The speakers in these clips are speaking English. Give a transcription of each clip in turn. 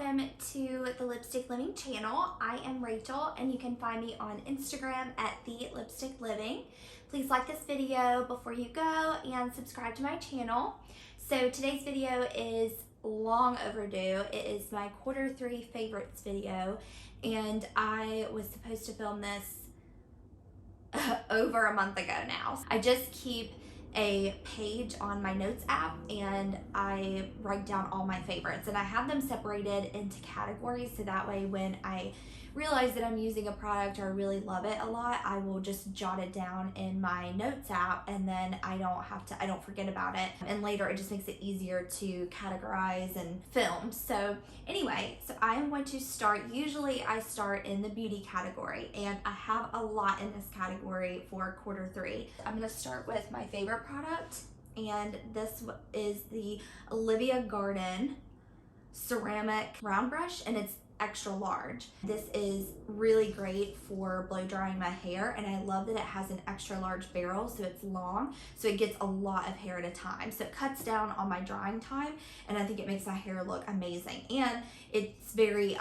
welcome to the Lipstick Living channel. I am Rachel and you can find me on Instagram at The Lipstick Living. Please like this video before you go and subscribe to my channel. So today's video is long overdue. It is my Q3 favorites video and I was supposed to film this over a month ago now. I just keep a page on my notes app and I write down all my favorites, and I have them separated into categories so that way when I realize that I'm using a product or I really love it a lot, I will just jot it down in my notes app and then I don't forget about it, and later it just makes it easier to categorize and film. So anyway, so I am going to start, usually I start in the beauty category and I have a lot in this category for Q3. I'm going to start with my favorite product, and this is the Olivia Garden ceramic round brush, and it's extra large. This is really great for blow drying my hair, and I love that it has an extra large barrel, so it's long, so it gets a lot of hair at a time, so it cuts down on my drying time, and I think it makes my hair look amazing. And it's very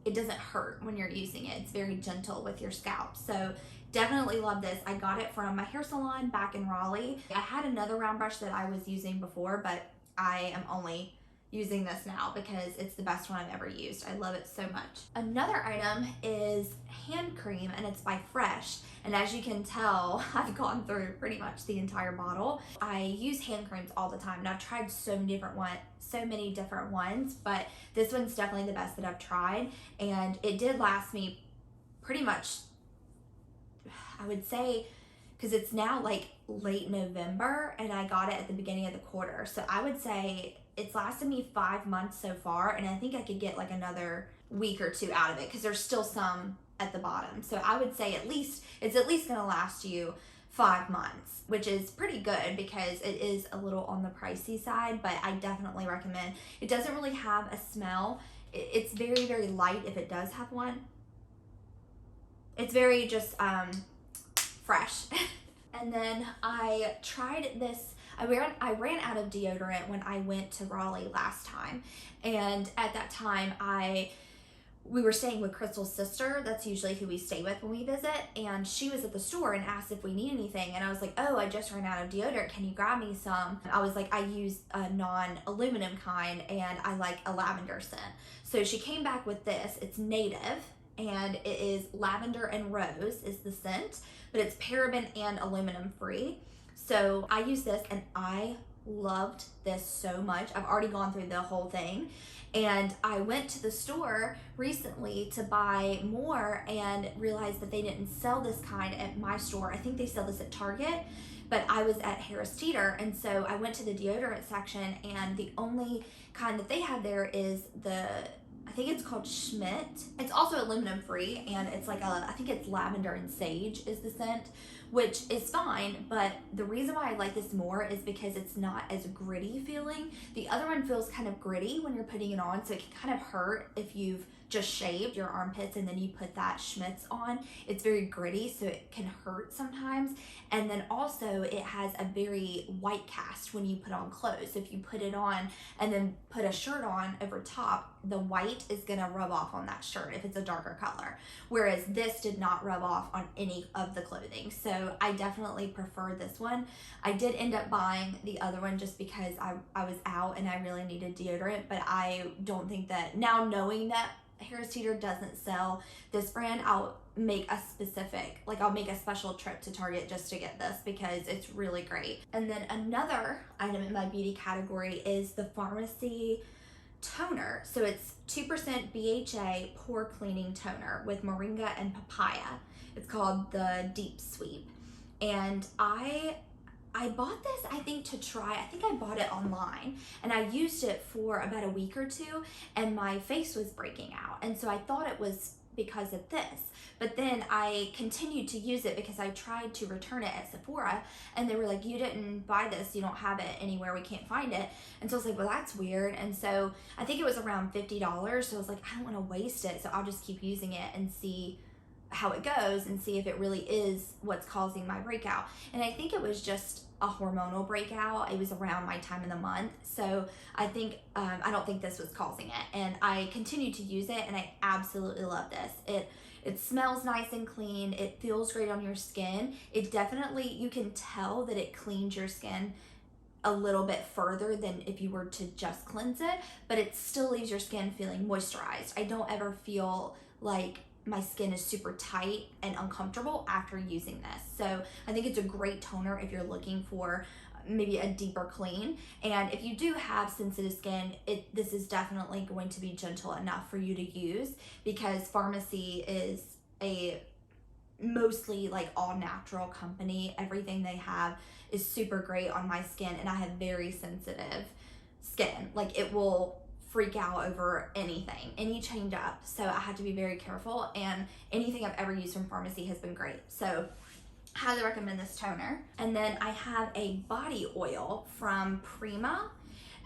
it doesn't hurt when you're using it. It's very gentle with your scalp, so definitely love this. I got it from my hair salon back in Raleigh. I had another round brush that I was using before, but I am only using this now because it's the best one I've ever used. I love it so much. Another item is hand cream, and it's by Fresh. And as you can tell, I've gone through pretty much the entire bottle. I use hand creams all the time, and I've tried so many different ones, but this one's definitely the best that I've tried. And it did last me pretty much, I would say, because it's now like late November and I got it at the beginning of the quarter. So I would say it's lasted me 5 months so far, and I think I could get like another week or two out of it because there's still some at the bottom. So I would say it's at least gonna last you 5 months, which is pretty good because it is a little on the pricey side, but I definitely recommend. It doesn't really have a smell. It's very, very light if it does have one. It's very just fresh. And then I tried this, I ran out of deodorant when I went to Raleigh last time, and at that time we were staying with Crystal's sister. That's usually who we stay with when we visit, and she was at the store and asked if we need anything, and I was like, oh, I just ran out of deodorant, can you grab me some? I was like, I use a non-aluminum kind and I like a lavender scent. So she came back with this. It's native and it is lavender and rose is the scent, but it's paraben and aluminum free. So I use this and I loved this so much. I've already gone through the whole thing, and I went to the store recently to buy more and realized that they didn't sell this kind at my store. I think they sell this at Target, but I was at Harris Teeter, and so I went to the deodorant section, and the only kind that they had there is I think it's called Schmidt. It's also aluminum free, and it's like I think it's lavender and sage is the scent, which is fine, but the reason why I like this more is because it's not as gritty feeling. The other one feels kind of gritty when you're putting it on, so it can kind of hurt if you've just shaved your armpits and then you put that Schmidt's on. It's very gritty, so it can hurt sometimes. And then also it has a very white cast when you put on clothes. So if you put it on and then put a shirt on over top, the white is gonna rub off on that shirt if it's a darker color. Whereas this did not rub off on any of the clothing. So I definitely prefer this one. I did end up buying the other one just because I was out and I really needed deodorant, but I don't think that, now knowing that Harris Teeter doesn't sell this brand, I'll make a special trip to Target just to get this because it's really great. And then another item in my beauty category is the Pharmacy toner. So it's 2% BHA pore cleaning toner with moringa and papaya. It's called the Deep Sweep, and I bought this, I think, to try. I think I bought it online and I used it for about a week or two and my face was breaking out, and so I thought it was because of this, but then I continued to use it because I tried to return it at Sephora and they were like, you didn't buy this, you don't have it anywhere, we can't find it. And so I was like, well, that's weird. And so I think it was around $50, so I was like, I don't want to waste it, so I'll just keep using it and see how it goes and see if it really is what's causing my breakout. And I think it was just a hormonal breakout. It was around my time in the month. So I think, I don't think this was causing it. And I continue to use it and I absolutely love this. It smells nice and clean. It feels great on your skin. It definitely, you can tell that it cleans your skin a little bit further than if you were to just cleanse it, but it still leaves your skin feeling moisturized. I don't ever feel like my skin is super tight and uncomfortable after using this. So I think it's a great toner if you're looking for maybe a deeper clean. And if you do have sensitive skin, this is definitely going to be gentle enough for you to use, because Pharmacy is a mostly like all natural company. Everything they have is super great on my skin, and I have very sensitive skin. Like, it will freak out over anything, any change up. So I had to be very careful, and anything I've ever used from Pharmacy has been great. So highly recommend this toner. And then I have a body oil from Prima,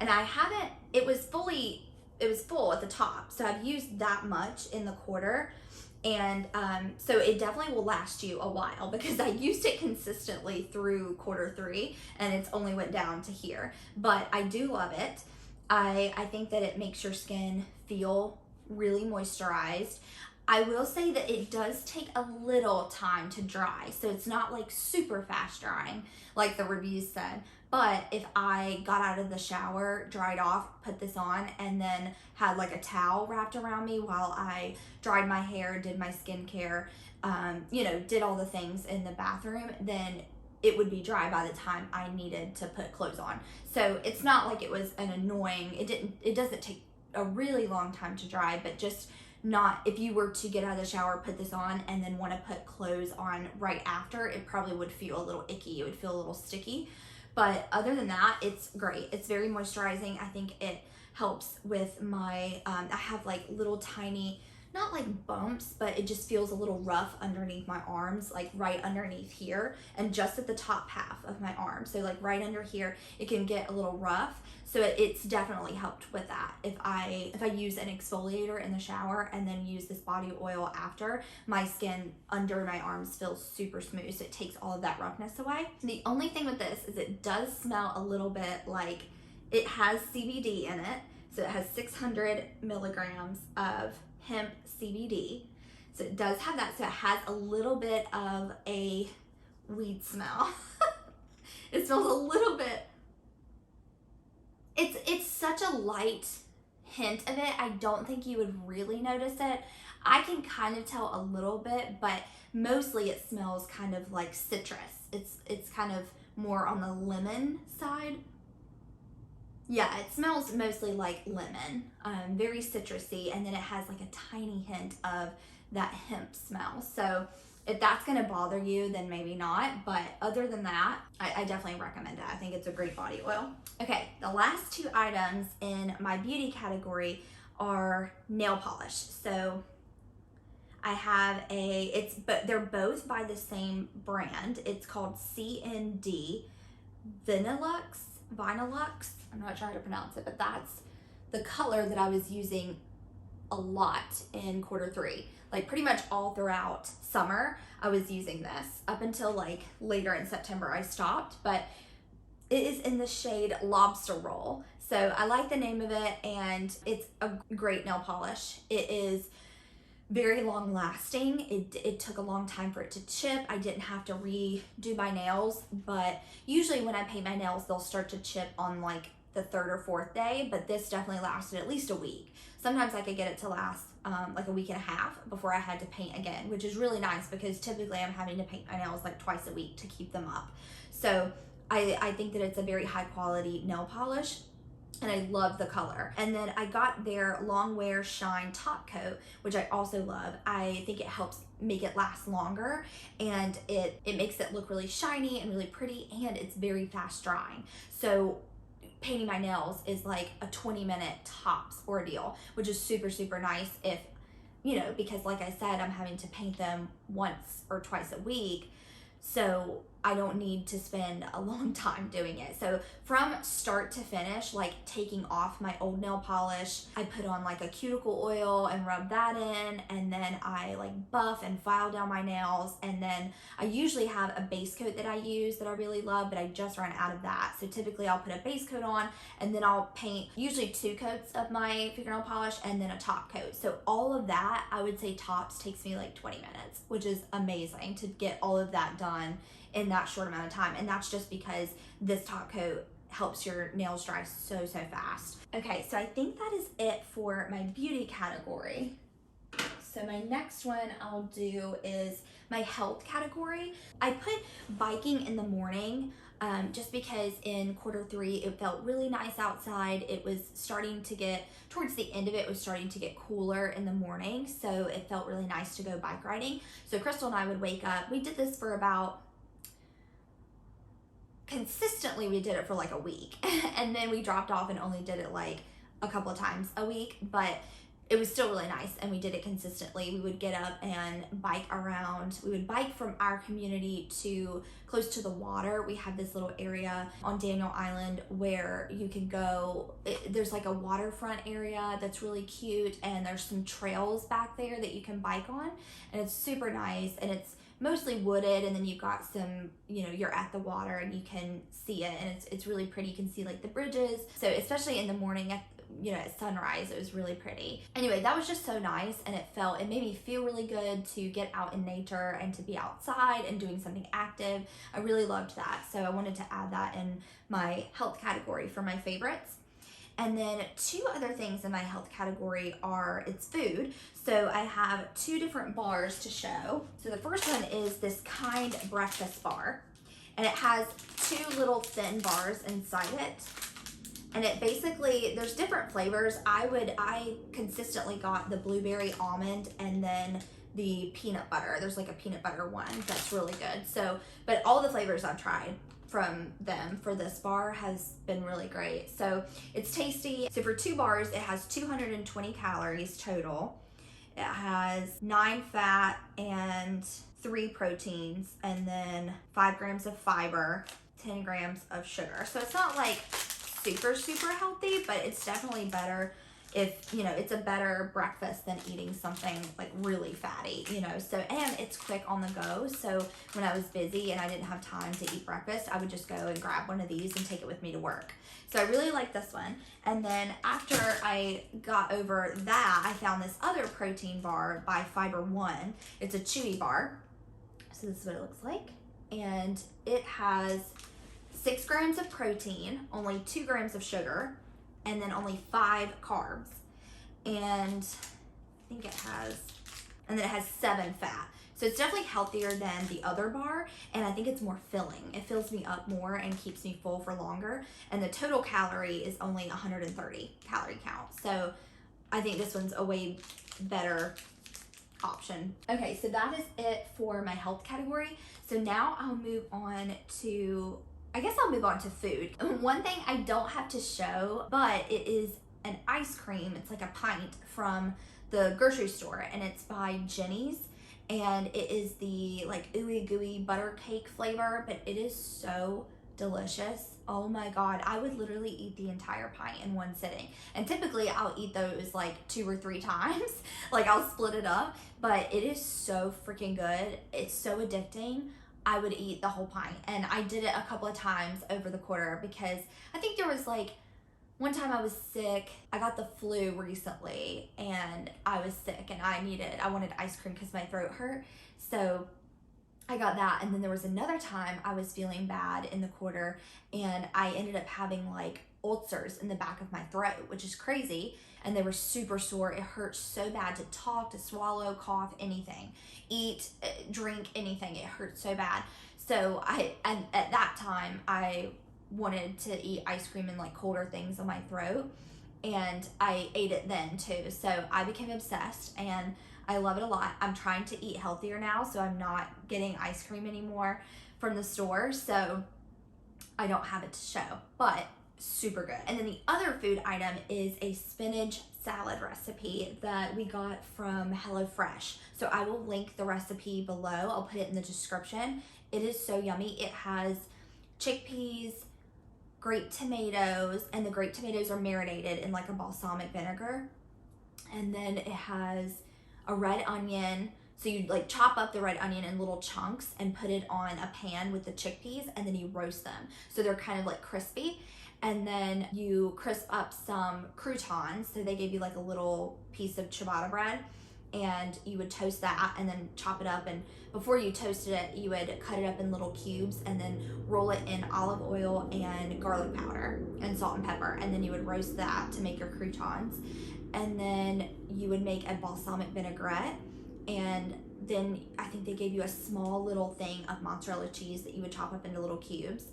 and I haven't, it was full at the top. So I've used that much in the quarter. And so it definitely will last you a while, because I used it consistently through Q3 and it's only went down to here. But I do love it. I think that it makes your skin feel really moisturized. I will say that it does take a little time to dry, so it's not like super fast drying like the reviews said. But if I got out of the shower, dried off, put this on, and then had like a towel wrapped around me while I dried my hair, did my skincare, did all the things in the bathroom, then it would be dry by the time I needed to put clothes on. So it's not like it was an annoying, it doesn't take a really long time to dry, but just not, if you were to get out of the shower, put this on, and then want to put clothes on right after, it probably would feel a little icky. It would feel a little sticky. But other than that, it's great. It's very moisturizing. I think it helps with my, I have like little tiny, not like bumps, but it just feels a little rough underneath my arms, like right underneath here and just at the top half of my arm. So like right under here, it can get a little rough. So it's definitely helped with that. If I use an exfoliator in the shower and then use this body oil after, my skin under my arms feels super smooth. So it takes all of that roughness away. The only thing with this is it does smell a little bit like it has CBD in it. So it has 600 milligrams of hemp CBD. So it does have that. So it has a little bit of a weed smell. It smells a little bit. It's such a light hint of it. I don't think you would really notice it. I can kind of tell a little bit, but mostly it smells kind of like citrus. It's kind of more on the lemon side. Yeah, it smells mostly like lemon, very citrusy, and then it has like a tiny hint of that hemp smell. So if that's gonna bother you, then maybe not, but other than that, I definitely recommend it. I think it's a great body oil. Okay, the last two items in my beauty category are nail polish. So I have but they're both by the same brand. It's called CND Vinilux. I'm not sure how to pronounce it, but that's the color that I was using a lot in Q3. Like pretty much all throughout summer, I was using this. Up until like later in September, I stopped, but it is in the shade Lobster Roll. So I like the name of it, and it's a great nail polish. It is very long lasting. It took a long time for it to chip. I didn't have to redo my nails, but usually when I paint my nails, they'll start to chip on like the third or fourth day, but this definitely lasted at least a week. Sometimes I could get it to last like a week and a half before I had to paint again, which is really nice because typically I'm having to paint my nails like twice a week to keep them up. So I think that it's a very high quality nail polish, and I love the color. And then I got their Long Wear Shine top coat, which I also love. I think it helps make it last longer, and it makes it look really shiny and really pretty, and it's very fast drying. So painting my nails is like a 20-minute tops ordeal, which is super, super nice if, because like I said, I'm having to paint them once or twice a week. So I don't need to spend a long time doing it. So from start to finish, like taking off my old nail polish, I put on like a cuticle oil and rub that in, and then I like buff and file down my nails, and then I usually have a base coat that I use that I really love, but I just ran out of that. So typically I'll put a base coat on, and then I'll paint usually 2 coats of my fingernail polish and then a top coat. So all of that, I would say tops takes me like 20 minutes, which is amazing to get all of that done in that short amount of time. And that's just because this top coat helps your nails dry so fast. Okay, so I think that is it for my beauty category. So my next one I'll do is my health category. I put biking in the morning just because in Q3 it felt really nice outside. It was starting to get, towards the end of it was starting to get cooler in the morning, so it felt really nice to go bike riding. So Crystal and I would wake up, we did this for about, consistently we did it for like a week, and then we dropped off and only did it like a couple of times a week, but it was still really nice and we did it consistently. We would get up and bike around. We would bike from our community to close to the water. We have this little area on Daniel Island where you can go, there's like a waterfront area that's really cute, and there's some trails back there that you can bike on, and it's super nice, and it's mostly wooded, and then you've got some, you know, you're at the water and you can see it, and it's really pretty. You can see like the bridges. So especially in the morning at sunrise, it was really pretty. Anyway, that was just so nice, and it made me feel really good to get out in nature and to be outside and doing something active. I really loved that. So I wanted to add that in my health category for my favorites. And then 2 other things in my health category are, it's food. So I have 2 different bars to show. So the first one is this Kind breakfast bar, and it has 2 little thin bars inside it. And it basically, there's different flavors. I consistently got the blueberry almond and then the peanut butter. There's like a peanut butter one that's really good. So, but all the flavors I've tried from them for this bar has been really great. So it's tasty. So for 2 bars, it has 220 calories total. It has 9 fat and 3 proteins, and then 5 grams of fiber, 10 grams of sugar. So it's not like super healthy, but it's definitely better if, you know, it's a better breakfast than eating something like really fatty, you know. So, and it's quick on the go. So when I was busy and I didn't have time to eat breakfast, I would just go and grab one of these and take it with me to work. So I really like this one. And then after I got over that, I found this other protein bar by Fiber One. It's a chewy bar. So this is what it looks like. And it has 6 grams of protein, only 2 grams of sugar, and then only 5 carbs. And I think it has 7 fat. So it's definitely healthier than the other bar, and I think it's more filling. It fills me up more and keeps me full for longer. And the total calorie is only 130 calorie count. So I think this one's a way better option. Okay, so that is it for my health category. So now I'll move on to, I guess I'll move on to food. One thing I don't have to show, but it is an ice cream. It's like a pint from the grocery store, and it's by Jenny's, and it is the like ooey gooey butter cake flavor, but it is so delicious. Oh my God, I would literally eat the entire pint in one sitting. And typically I'll eat those like 2 or 3 times. Like I'll split it up, but it is so freaking good. It's so addicting. I would eat the whole pint, and I did it a couple of times over the quarter because I think there was like one time I was sick. I got the flu recently and I was sick and I wanted ice cream because my throat hurt. So I got that, and then there was another time I was feeling bad in the quarter and I ended up having like ulcers in the back of my throat, which is crazy, and they were super sore. It hurt so bad to talk, to swallow, cough, anything, eat, drink, anything. It hurt so bad. So and at that time I wanted to eat ice cream and like colder things on my throat, and I ate it then too. So I became obsessed and I love it a lot. I'm trying to eat healthier now, so I'm not getting ice cream anymore from the store, so I don't have it to show, but super good. And then the other food item is a spinach salad recipe that we got from HelloFresh. So I will link the recipe below. I'll put it in the description. It is so yummy. It has chickpeas, grape tomatoes, and the grape tomatoes are marinated in like a balsamic vinegar. And then it has a red onion. So you like chop up the red onion in little chunks and put it on a pan with the chickpeas, and then you roast them. So they're kind of like crispy. And then you crisp up some croutons. So they gave you like a little piece of ciabatta bread, and you would toast that and then chop it up. And before you toasted it, you would cut it up in little cubes and then roll it in olive oil and garlic powder and salt and pepper. And then you would roast that to make your croutons. And then you would make a balsamic vinaigrette. And then I think they gave you a small little thing of mozzarella cheese that you would chop up into little cubes.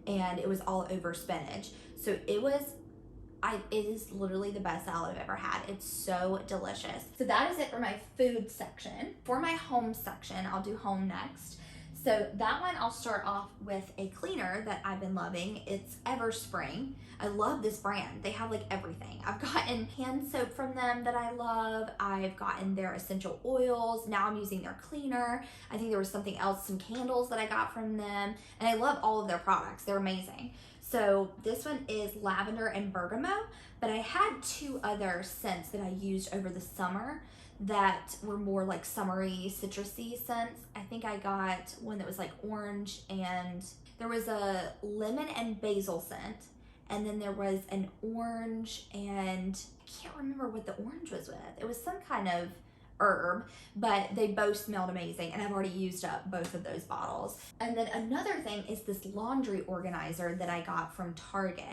And it was all over spinach. So it is literally the best salad I've ever had. It's so delicious. So that is it for my food section. For my home section, I'll do home next. So that one, I'll start off with a cleaner that I've been loving. It's Everspring. I love this brand. They have like everything. I've gotten hand soap from them that I love. I've gotten their essential oils. Now I'm using their cleaner. I think there was something else, some candles that I got from them. And I love all of their products. They're amazing. So this one is lavender and bergamot, but I had two other scents that I used over the summer that were more like summery, citrusy scents. I think I got one that was like orange, and there was a lemon and basil scent. And then there was an orange, and I can't remember what the orange was with. It was some kind of herb, but they both smelled amazing, and I've already used up both of those bottles. And then another thing is this laundry organizer that I got from Target,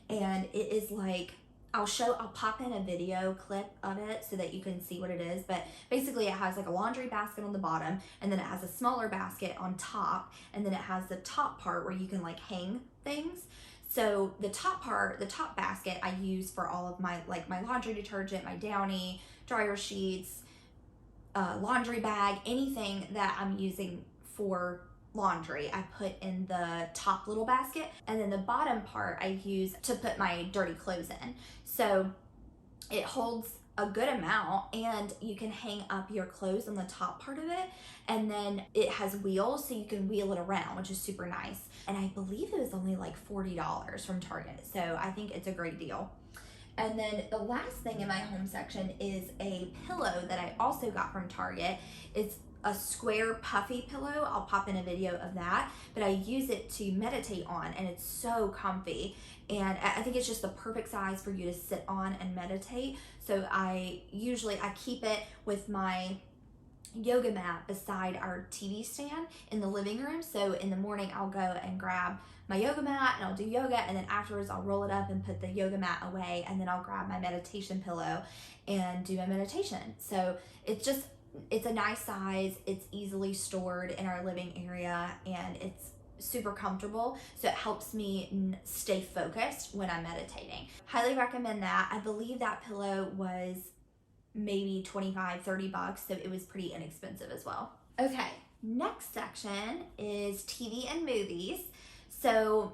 and it is like, I'll pop in a video clip of it so that you can see what it is, but basically it has like a laundry basket on the bottom, and then it has a smaller basket on top, and then it has the top part where you can like hang things. So the top part, the top basket, I use for all of my, like my laundry detergent, my Downy, dryer sheets, laundry bag, anything that I'm using for laundry, I put in the top little basket, and then the bottom part I use to put my dirty clothes in. So it holds a good amount, and you can hang up your clothes on the top part of it, and then it has wheels so you can wheel it around, which is super nice. And I believe it was only like $40 from Target, so I think it's a great deal. And then the last thing in my home section is a pillow that I also got from Target. It's a square puffy pillow. I'll pop in a video of that, but I use it to meditate on, and it's so comfy. And I think it's just the perfect size for you to sit on and meditate. So I keep it with my yoga mat beside our TV stand in the living room. So in the morning I'll go and grab my yoga mat and I'll do yoga, and then afterwards I'll roll it up and put the yoga mat away, and then I'll grab my meditation pillow and do my meditation. So it's a nice size, it's easily stored in our living area, and it's super comfortable, so it helps me stay focused when I'm meditating. Highly recommend that. I believe that pillow was maybe $25-30, so it was pretty inexpensive as well. Okay, next section is TV and movies. So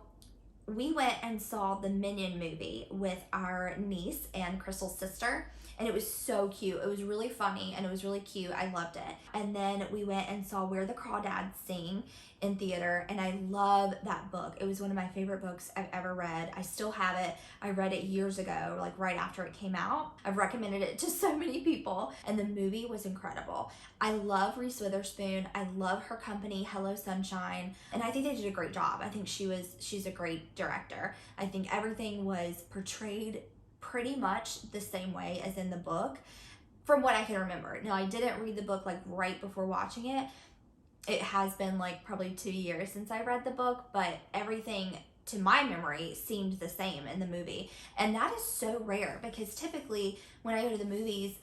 we went and saw the Minion movie with our niece and Crystal's sister, and it was so cute. It was really funny and it was really cute. I loved it. And then we went and saw Where the Crawdads Sing in theater, and I love that book. It was one of my favorite books I've ever read. I still have it. I read it years ago, like right after it came out. I've recommended it to so many people, and the movie was incredible. I love Reese Witherspoon. I love her company, Hello Sunshine, and I think they did a great job. I think she's a great director. I think everything was portrayed pretty much the same way as in the book, from what I can remember. Now, I didn't read the book like right before watching it. It has been like probably 2 years since I read the book, but everything to my memory seemed the same in the movie. And that is so rare, because typically when I go to the movies,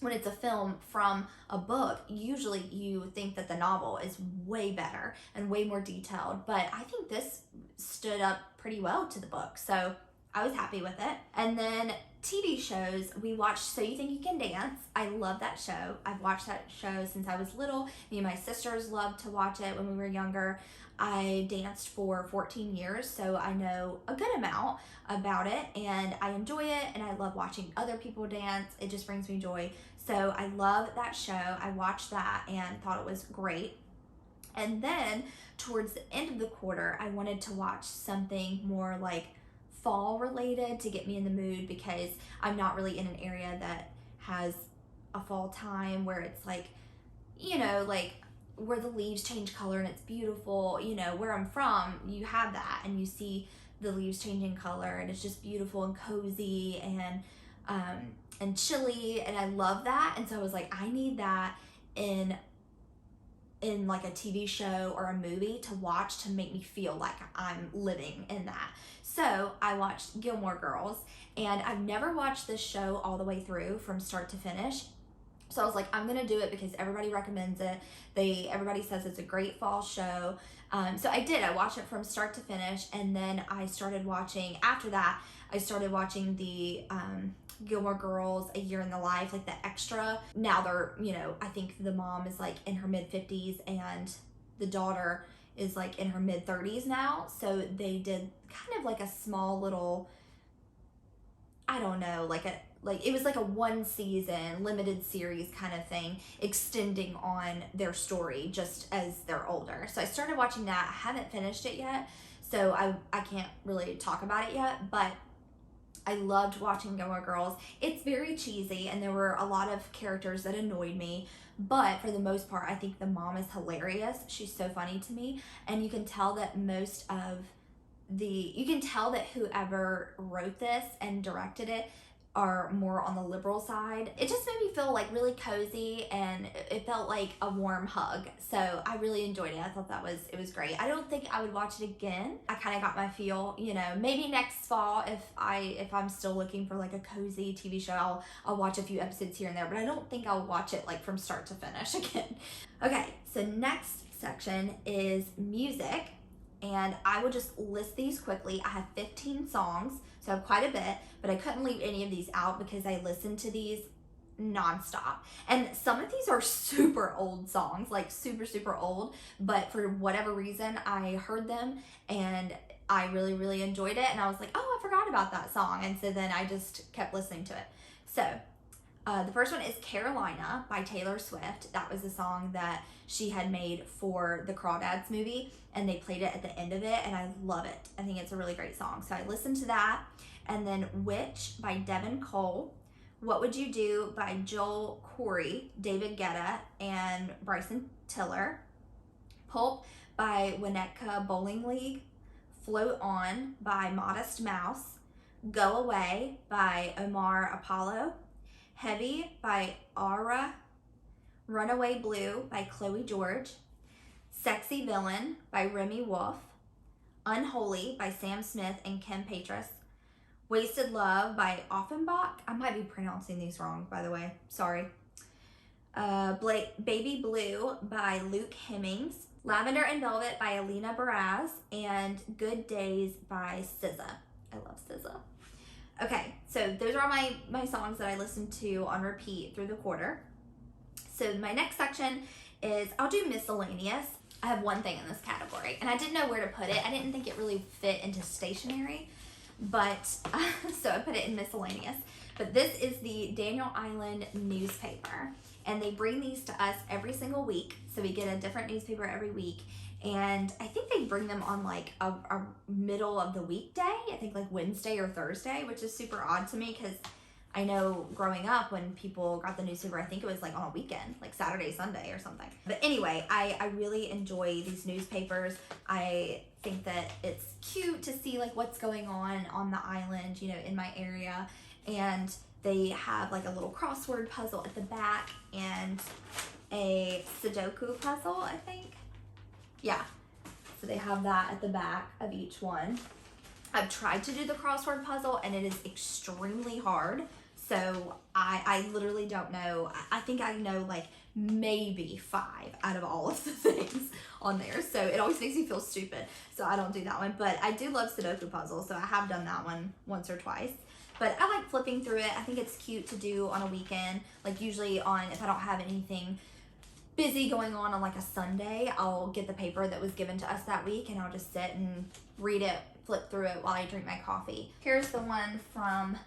when it's a film from a book, usually you think that the novel is way better and way more detailed, but I think this stood up pretty well to the book, so I was happy with it. And then TV shows, we watched So You Think You Can Dance. I love that show. I've watched that show since I was little. Me and my sisters loved to watch it when we were younger. I danced for 14 years, so I know a good amount about it, and I enjoy it, and I love watching other people dance. It just brings me joy. So I love that show. I watched that and thought it was great. And then towards the end of the quarter, I wanted to watch something more like fall related to get me in the mood, because I'm not really in an area that has a fall time where it's like, you know, like where the leaves change color and it's beautiful. You know, where I'm from, you have that, and you see the leaves changing color, and it's just beautiful and cozy and chilly, and I love that. And so I was like, I need that in like a TV show or a movie to watch to make me feel like I'm living in that. So I watched Gilmore Girls, and I've never watched this show all the way through from start to finish. So I was like, I'm gonna do it because everybody recommends it. Everybody says it's a great fall show. So I did. I watched it from start to finish, and then I started watching. After that, I started watching the Gilmore Girls A Year in the Life, like the extra. Now they're, you know, I think the mom is like in her mid-50s and the daughter is like in her mid-30s now. So they did kind of like a small little, I don't know, like it was like a one season limited series kind of thing, extending on their story just as they're older. So I started watching that. I haven't finished it yet, so I can't really talk about it yet, but I loved watching Gilmore Girls. It's very cheesy, and there were a lot of characters that annoyed me, but for the most part, I think the mom is hilarious. She's so funny to me, and you can tell that you can tell that whoever wrote this and directed it are more on the liberal side. It just made me feel like really cozy, and it felt like a warm hug. So I really enjoyed it. I thought it was great. I don't think I would watch it again. I kind of got my feel, you know, maybe next fall if I'm still looking for like a cozy TV show, I'll watch a few episodes here and there, but I don't think I'll watch it like from start to finish again. Okay, so next section is music. And I will just list these quickly. I have 15 songs, so I have quite a bit, but I couldn't leave any of these out because I listened to these nonstop. And some of these are super old songs, like super, super old, but for whatever reason, I heard them and I really, really enjoyed it. And I was like, oh, I forgot about that song. And so then I just kept listening to it. So the first one is Carolina by Taylor Swift. That was a song that she had made for the Crawdads movie, and they played it at the end of it, and I love it. I think it's a really great song. So I listened to that. And then Witch by Devin Cole. What Would You Do by Joel Corey, David Guetta, and Bryson Tiller. Pulp by Winnetka Bowling League. Float On by Modest Mouse. Go Away by Omar Apollo. Heavy by Aura. Runaway Blue by Chloe George. Sexy Villain by Remy Wolf. Unholy by Sam Smith and Kim Petras. Wasted Love by Offenbach. I might be pronouncing these wrong, by the way. Sorry. Baby Blue by Luke Hemmings. Lavender and Velvet by Alina Baraz. And Good Days by SZA. I love SZA. Okay, so those are all my songs that I listened to on repeat through the quarter. So my next section is, I'll do miscellaneous. I have one thing in this category, and I didn't know where to put it. I didn't think it really fit into stationery, but so I put it in miscellaneous. But this is the Daniel Island newspaper, and they bring these to us every single week. So we get a different newspaper every week, and I think they bring them on like a middle of the weekday. I think like Wednesday or Thursday, which is super odd to me because I know growing up when people got the newspaper, I think it was like on a weekend, like Saturday, Sunday or something. But anyway, I really enjoy these newspapers. I think that it's cute to see like what's going on the island, you know, in my area. And they have like a little crossword puzzle at the back and a Sudoku puzzle, I think. Yeah, so they have that at the back of each one. I've tried to do the crossword puzzle and it is extremely hard. So I literally don't know. I think I know like maybe 5 out of all of the things on there. So it always makes me feel stupid. So I don't do that one. But I do love Sudoku puzzles. So I have done that one once or twice. But I like flipping through it. I think it's cute to do on a weekend. Like usually if I don't have anything busy going on like a Sunday, I'll get the paper that was given to us that week and I'll just sit and read it, flip through it while I drink my coffee. Here's the one from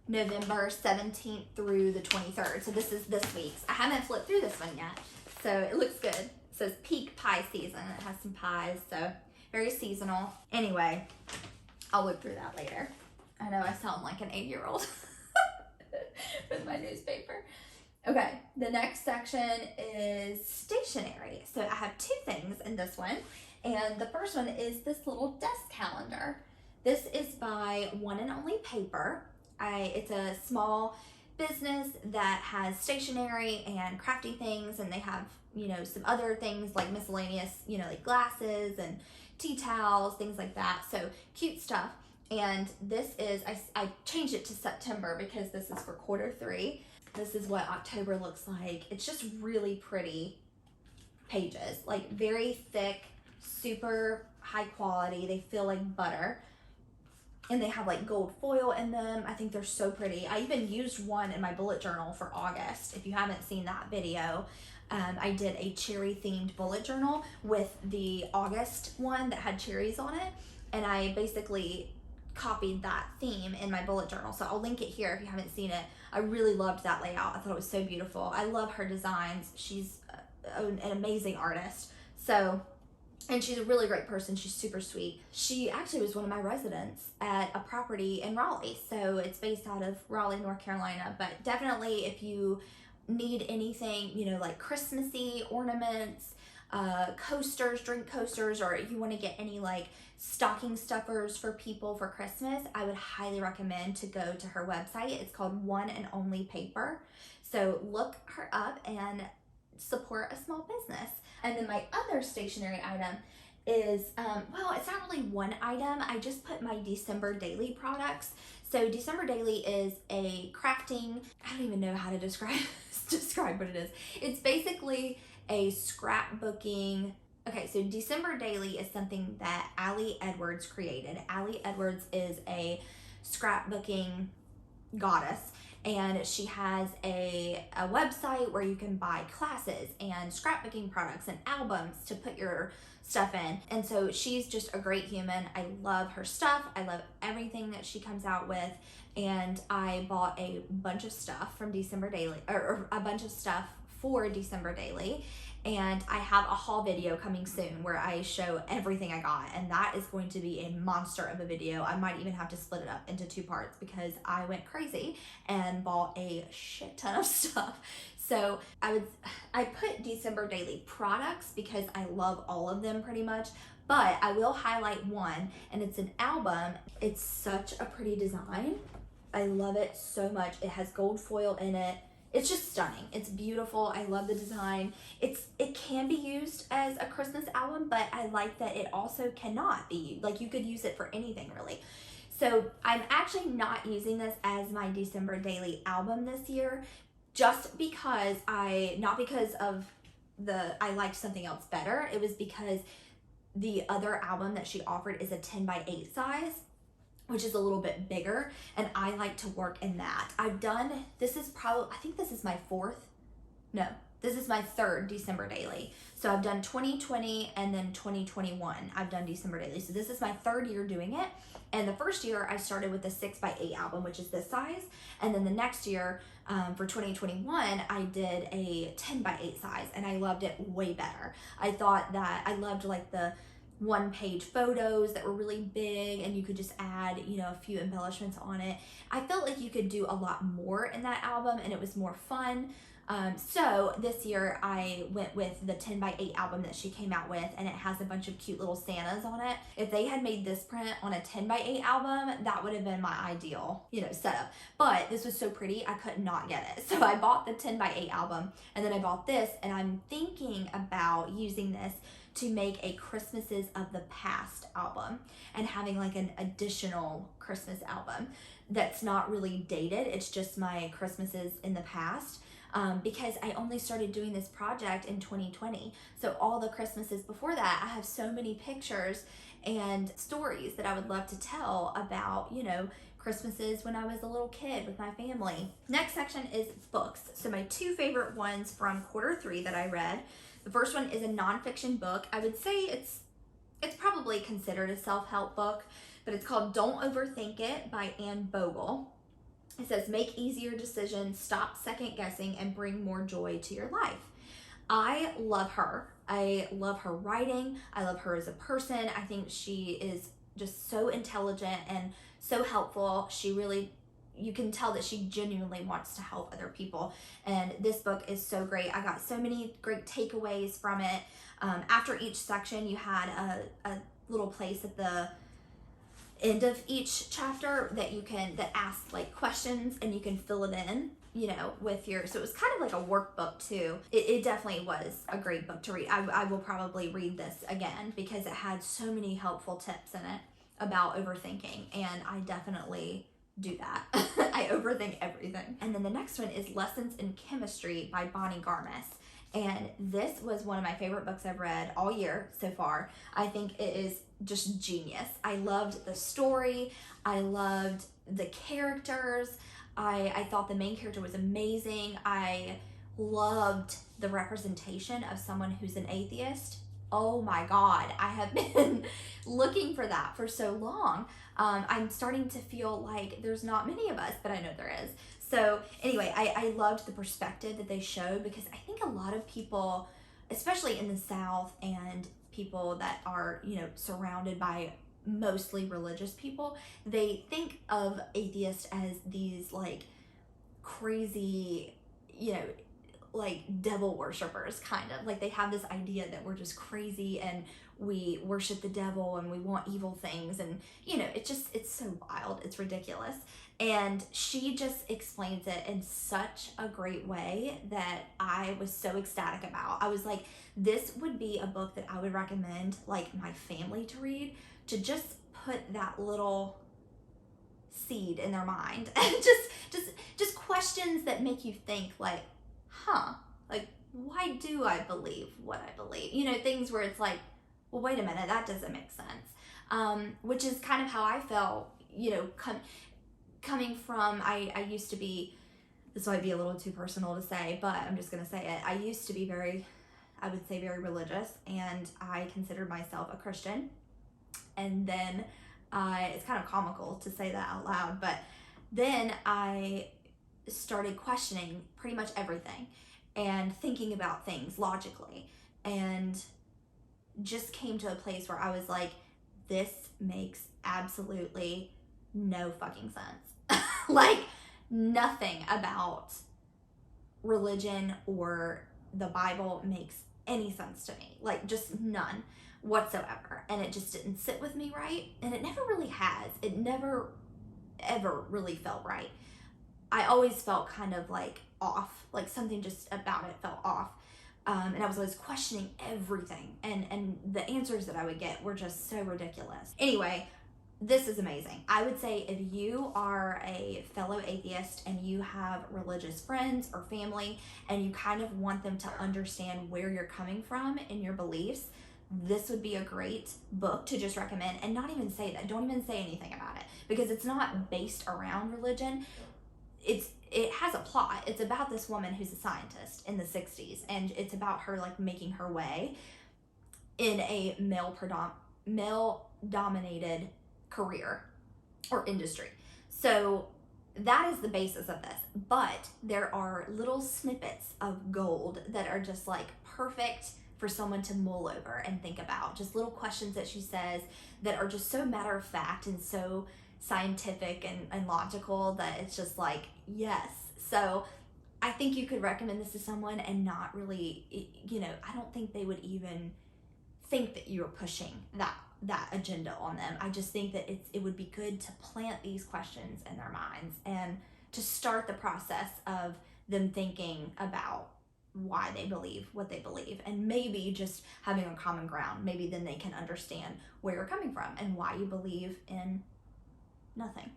November 17th through the 23rd. So this is this week's. I haven't flipped through this one yet, so it looks good. It says peak pie season. It has some pies, so very seasonal. Anyway, I'll look through that later. I know I sound like an 8-year-old with my newspaper. Okay, the next section is stationery. So I have 2 things in this one. And the first one is this little desk calendar. This is by One and Only Paper. It's a small business that has stationery and crafty things, and they have, you know, some other things like miscellaneous, you know, like glasses and tea towels, things like that. So cute stuff. And this is, I changed it to September because this is for quarter 3. This is what October looks like. It's just really pretty pages, like very thick, super high quality. They feel like butter. And they have like gold foil in them. I think they're so pretty. I even used one in my bullet journal for August. If you haven't seen that video, I did a cherry themed bullet journal with the August one that had cherries on it. And I basically copied that theme in my bullet journal. So I'll link it here if you haven't seen it. I really loved that layout. I thought it was so beautiful. I love her designs. She's an amazing artist. So, and she's a really great person. She's super sweet. She actually was one of my residents at a property in Raleigh. So it's based out of Raleigh, North Carolina. But definitely if you need anything, you know, like Christmassy ornaments, coasters, drink coasters, or if you want to get any like stocking stuffers for people for Christmas, I would highly recommend to go to her website. It's called One and Only Paper. So look her up and support a small business. And then my other stationery item is, well, it's not really one item. I just put my December Daily products. So December Daily is a crafting, I don't even know how to describe what it is. It's basically a scrapbooking. Okay, so December Daily is something that Allie Edwards created. Allie Edwards is a scrapbooking goddess, and she has a website where you can buy classes and scrapbooking products and albums to put your stuff in. And so she's just a great human. I love her stuff. I love everything that she comes out with. And I bought a bunch of stuff from December Daily, or a bunch of stuff for December Daily. And I have a haul video coming soon where I show everything I got, and that is going to be a monster of a video. I might even have to split it up into 2 parts because I went crazy and bought a shit ton of stuff. So I put December Daily products because I love all of them pretty much, but I will highlight one, and it's an album. It's such a pretty design. I love it so much. It has gold foil in it. It's just stunning. It's beautiful. I love the design. It can be used as a Christmas album, but I like that it also cannot be. Like, you could use it for anything really. So I'm actually not using this as my December Daily album this year, just because not because of I liked something else better. It was because the other album that she offered is a 10x8 size, which is a little bit bigger, and I like to work in that. I think this is my 3rd December Daily. So I've done 2020 and then 2021, I've done December Daily. So this is my 3rd year doing it. And the first year I started with the 6x8 album, which is this size. And then the next year, for 2021, I did a 10x8 size, and I loved it way better. I thought that I loved like the 1-page photos that were really big, and you could just add, you know, a few embellishments on it. I felt like you could do a lot more in that album, and it was more fun. So this year I went with the 10x8 album that she came out with, and it has a bunch of cute little Santas on it. If they had made this print on a 10x8 album, that would have been my ideal, you know, setup. But this was so pretty, I could not get it. So I bought the 10x8 album, and then I bought this, and I'm thinking about using this to make a Christmases of the Past album and having like an additional Christmas album that's not really dated. It's just my Christmases in the past. Because I only started doing this project in 2020. So all the Christmases before that, I have so many pictures and stories that I would love to tell about, you know, Christmases when I was a little kid with my family. Next section is books. So my two favorite ones from quarter 3 that I read. The first one is a nonfiction book. I would say it's probably considered a self-help book, but it's called Don't Overthink It by Anne Bogle. It says, make easier decisions, stop second guessing, and bring more joy to your life. I love her. I love her writing. I love her as a person. I think she is just so intelligent and so helpful. You can tell that she genuinely wants to help other people. And this book is so great. I got so many great takeaways from it. After each section, you had a little place at the end of each chapter that asks like questions, and you can fill it in, with so it was kind of like a workbook too. It definitely was a great book to read. I will probably read this again because it had so many helpful tips in it about overthinking, and I definitely do that. I overthink everything. And then the next one is Lessons in Chemistry by Bonnie Garmis. And this was one of my favorite books I've read all year so far. I think it is just genius. I loved the story. I loved the characters. I thought the main character was amazing. I loved the representation of someone who's an atheist. Oh my God, I have been looking for that for so long. I'm starting to feel like there's not many of us, but I know there is. So anyway, I loved the perspective that they showed, because I think a lot of people, especially in the South, and people that are, surrounded by mostly religious people, they think of atheists as these like crazy, like devil worshippers, kind of like they have this idea that we're just crazy and we worship the devil and we want evil things, and it's so wild, it's ridiculous. And she just explains it in such a great way that I was so ecstatic about. I was like, this would be a book that I would recommend like my family to read, to just put that little seed in their mind, and just questions that make you think like, like, why do I believe what I believe? Things where it's like, well, wait a minute, that doesn't make sense. Which is kind of how I felt, coming from, I used to be, this might be a little too personal to say, but I'm just going to say it. I used to be very religious, and I considered myself a Christian. And then it's kind of comical to say that out loud, but then I started questioning pretty much everything and thinking about things logically, and just came to a place where I was like, this makes absolutely no fucking sense. Like, nothing about religion or the Bible makes any sense to me. Like, just none whatsoever. And it just didn't sit with me right. And it never really has. It never, ever really felt right. I always felt kind of like off. Like, something just about it felt off. And I was always questioning everything. And the answers that I would get were just so ridiculous. Anyway, this is amazing. I would say if you are a fellow atheist and you have religious friends or family and you kind of want them to understand where you're coming from in your beliefs, this would be a great book to just recommend. And not even say that. Don't even say anything about it, because it's not based around religion. It has a plot. It's about this woman who's a scientist in the 60s, and it's about her like making her way in a male-dominated career or industry. So that is the basis of this. But there are little snippets of gold that are just like perfect for someone to mull over and think about. Just little questions that she says that are just so matter of fact and so scientific and logical that it's just like, yes. So I think you could recommend this to someone and not really, I don't think they would even think that you're pushing that agenda on them. I just think that it would be good to plant these questions in their minds and to start the process of them thinking about why they believe what they believe, and maybe just having a common ground. Maybe then they can understand where you're coming from and why you believe in nothing.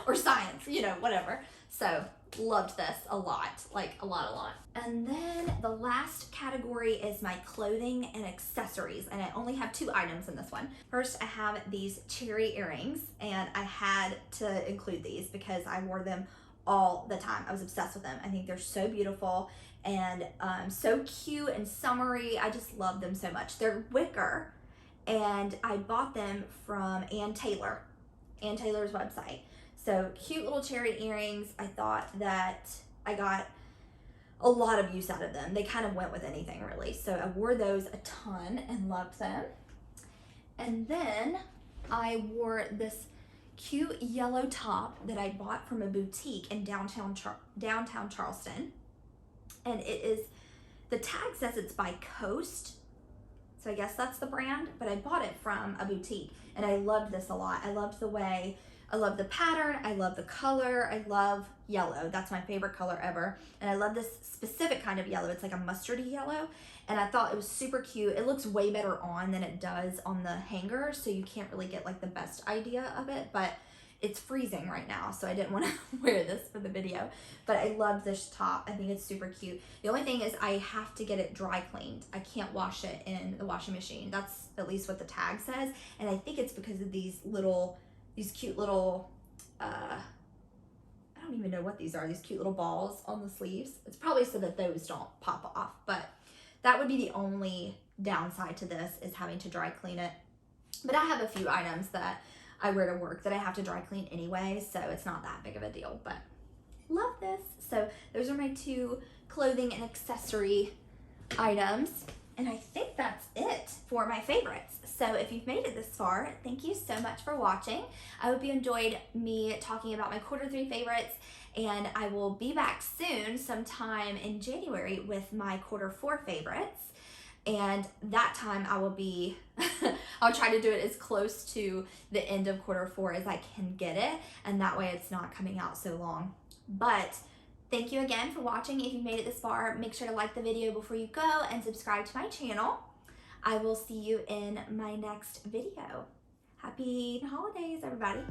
or science, you know, whatever. So loved this a lot, like a lot. And then the last category is my clothing and accessories, and I only have 2 items in this one. First, I have these cherry earrings, and I had to include these because I wore them all the time. I was obsessed with them. I think they're so beautiful and so cute and summery. I just love them so much. They're wicker, and I bought them from Ann Taylor's website. So cute little cherry earrings. I thought that I got a lot of use out of them. They kind of went with anything really. So I wore those a ton and loved them. And then I wore this cute yellow top that I bought from a boutique in downtown Charleston. And it is, the tag says it's by Coast. So I guess that's the brand, but I bought it from a boutique and I loved this a lot. I loved the way, I love the pattern, I love the color, I love yellow. That's my favorite color ever. And I love this specific kind of yellow. It's like a mustardy yellow. And I thought it was super cute. It looks way better on than it does on the hanger, so you can't really get like the best idea of it, but it's freezing right now, so I didn't want to wear this for the video. But I love this top. I think it's super cute. The only thing is I have to get it dry cleaned. I can't wash it in the washing machine. That's at least what the tag says. And I think it's because of these cute little, I don't even know what these are, these cute little balls on the sleeves. It's probably so that those don't pop off, but that would be the only downside to this, is having to dry clean it. But I have a few items that I wear to work that I have to dry clean anyway, so it's not that big of a deal, but love this. So those are my 2 clothing and accessory items. And I think that's it for my favorites. So if you've made it this far, thank you so much for watching. I hope you enjoyed me talking about my Q3 favorites, and I will be back soon, sometime in January, with my Q4 favorites. And that time I will be, I'll try to do it as close to the end of Q4 as I can get it, and that way it's not coming out so long. But thank you again for watching. If you made it this far, make sure to like the video before you go and subscribe to my channel. I will see you in my next video. Happy holidays, everybody.